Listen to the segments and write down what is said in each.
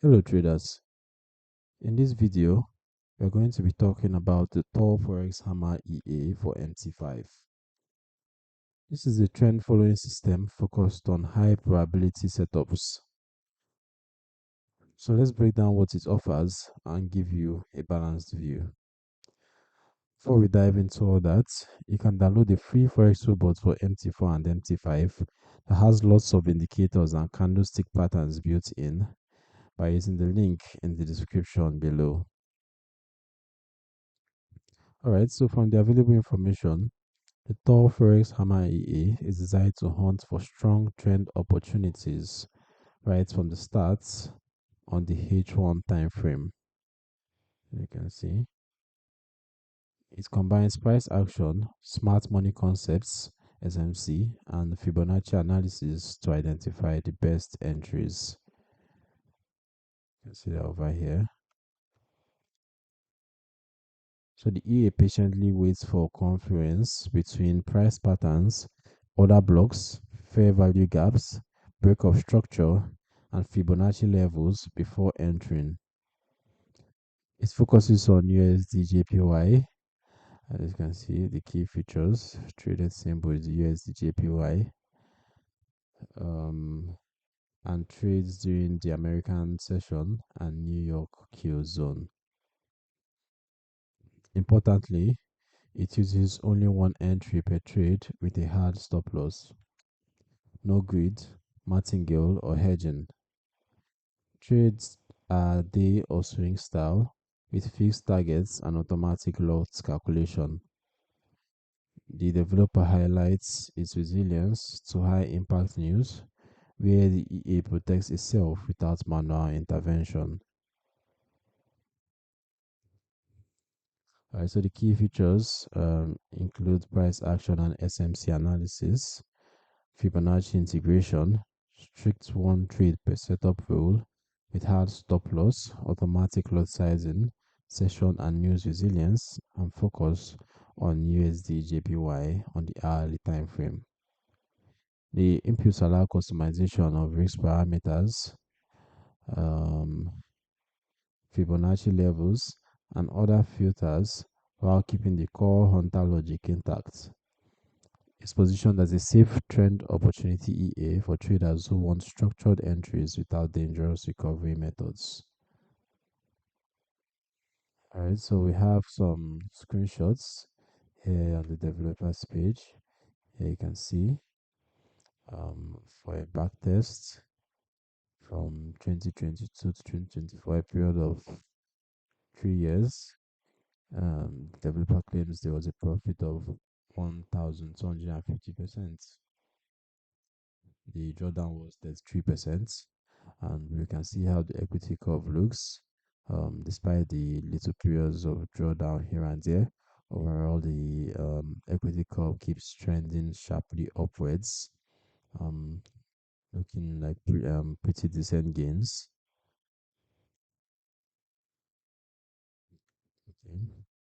Hello traders, in this video we're going to be talking about the THOR Forex Hammer EA for MT5. This is a trend following system focused on high probability setups. So let's break down what it offers and give you a balanced view. Before we dive into all that, you can download the free Forex robot for MT4 and MT5 that has lots of indicators and candlestick patterns built in by using the link in the description below. Alright, so from the available information, the THOR Forex Hammer EA is designed to hunt for strong trend opportunities right from the start on the H1 time frame. You can see it combines price action, smart money concepts, SMC, and Fibonacci analysis to identify the best entries. You can see that over here. So the EA patiently waits for confluence between price patterns, order blocks, fair value gaps, break of structure, and Fibonacci levels before entering. It focuses on USDJPY. As you can see, the key features traded symbol is USDJPY, and trades during the American session and New York Q zone. Importantly, it uses only one entry per trade with a hard stop loss. No grid, martingale, or hedging. Trades are day or swing style with fixed targets and automatic loss calculation. The developer highlights its resilience to high impact news, where the EA protects itself without manual intervention. Alright, so the key features include price action and SMC analysis, Fibonacci integration, strict one trade per setup rule with hard stop loss, automatic lot sizing, session and news resilience, and focus on USD/JPY on the hourly time frame. The inputs allow customization of risk parameters, um, Fibonacci levels, and other filters while keeping the core hunter logic intact. It's positioned as a safe trend opportunity EA for traders who want structured entries without dangerous recovery methods. Alright, so we have some screenshots here on the developers page. Here you can see for a back test from 2022 to 2024, a period of 3 years. Developer claims there was a profit of 1,250%. The drawdown was 33%, and we can see how the equity curve looks. Despite the little periods of drawdown here and there, overall the equity curve keeps trending sharply upwards, looking like pretty decent gains. Okay,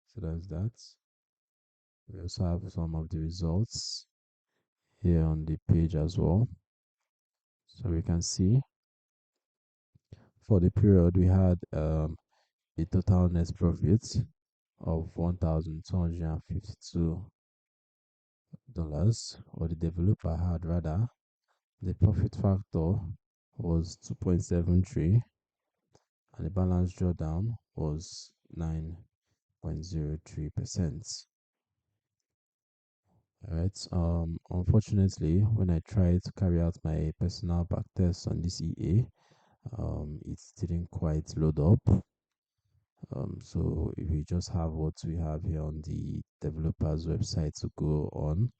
so that's that. We also have some of the results here on the page as well. So we can see for the period we had a total net profit of $1,252, or the developer had rather. The profit factor was 2.73 and the balance drawdown was 9.03%. Alright, unfortunately, when I tried to carry out my personal backtest on this EA, it didn't quite load up. So if we just have what we have here on the developer's website to go on,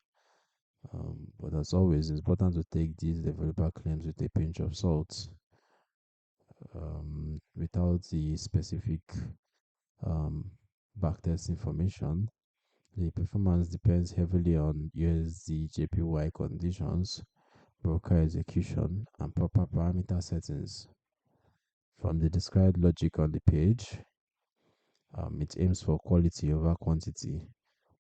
but as always, it's important to take these developer claims with a pinch of salt. Without the specific backtest information, the performance depends heavily on USD/JPY conditions, broker execution, and proper parameter settings. From the described logic on the page, it aims for quality over quantity,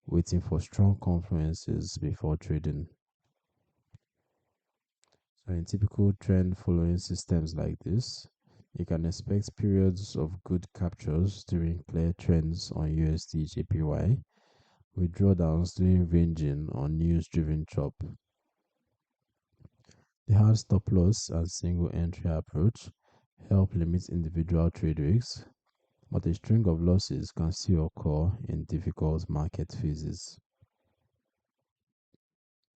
waiting for strong confluences before trading. So in typical trend following systems like this, You can expect periods of good captures during clear trends on USDJPY, with drawdowns during ranging on news-driven chop. The hard stop loss and single entry approach help limit individual trade risks, but a string of losses can still occur in difficult market phases.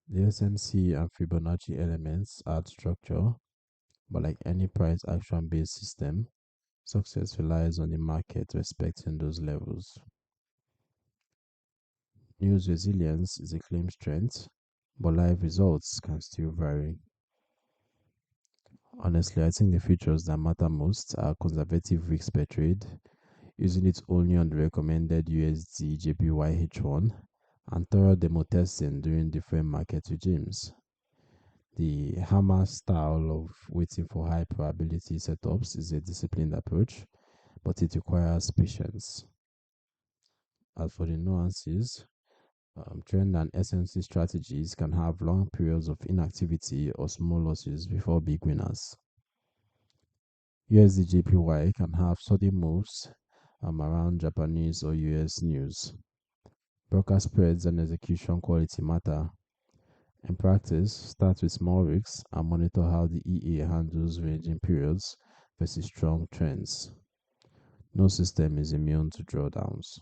The SMC and Fibonacci elements add structure, but like any price action based system, success relies on the market respecting those levels. News resilience is a claim strength, but live results can still vary. Honestly, I think the features that matter most are conservative risk per trade, using it only on the recommended USD JPY H1, and thorough demo testing during different market regimes. The hammer style of waiting for high probability setups is a disciplined approach, but it requires patience. As for the nuances, trend and SMC strategies can have long periods of inactivity or small losses before big winners. USDJPY can have sudden moves around Japanese or US news. Broker spreads and execution quality matter. In practice, start with small risks and monitor how the EA handles ranging periods versus strong trends. No system is immune to drawdowns.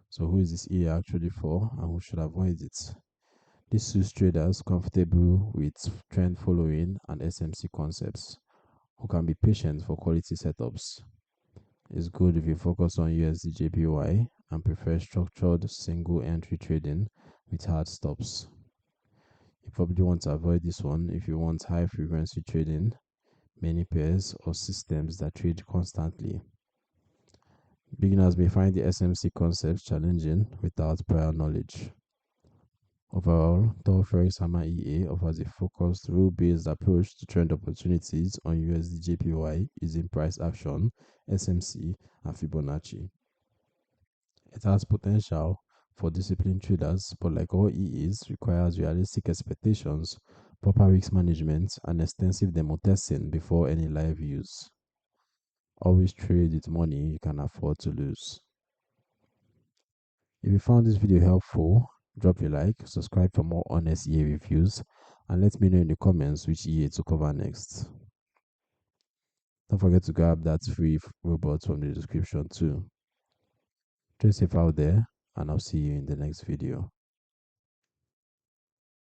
So who is this EA actually for and who should avoid it? This suits traders comfortable with trend following and SMC concepts who can be patient for quality setups. It's good if you focus on USDJPY and prefer structured single entry trading with hard stops. You probably want to avoid this one if you want high frequency trading, many pairs, or systems that trade constantly. Beginners may find the SMC concept challenging without prior knowledge. Overall, THOR Forex Hammer EA offers a focused, rule-based approach to trend opportunities on USDJPY using price action, SMC, and Fibonacci. It has potential for disciplined traders, but like all EAs, requires realistic expectations, proper risk management, and extensive demo testing before any live use. Always trade with money you can afford to lose. If you found this video helpful, drop a like, subscribe for more honest EA reviews, and let me know in the comments which EA to cover next. Don't forget to grab that free robot from the description too. Stay safe out there, and I'll see you in the next video.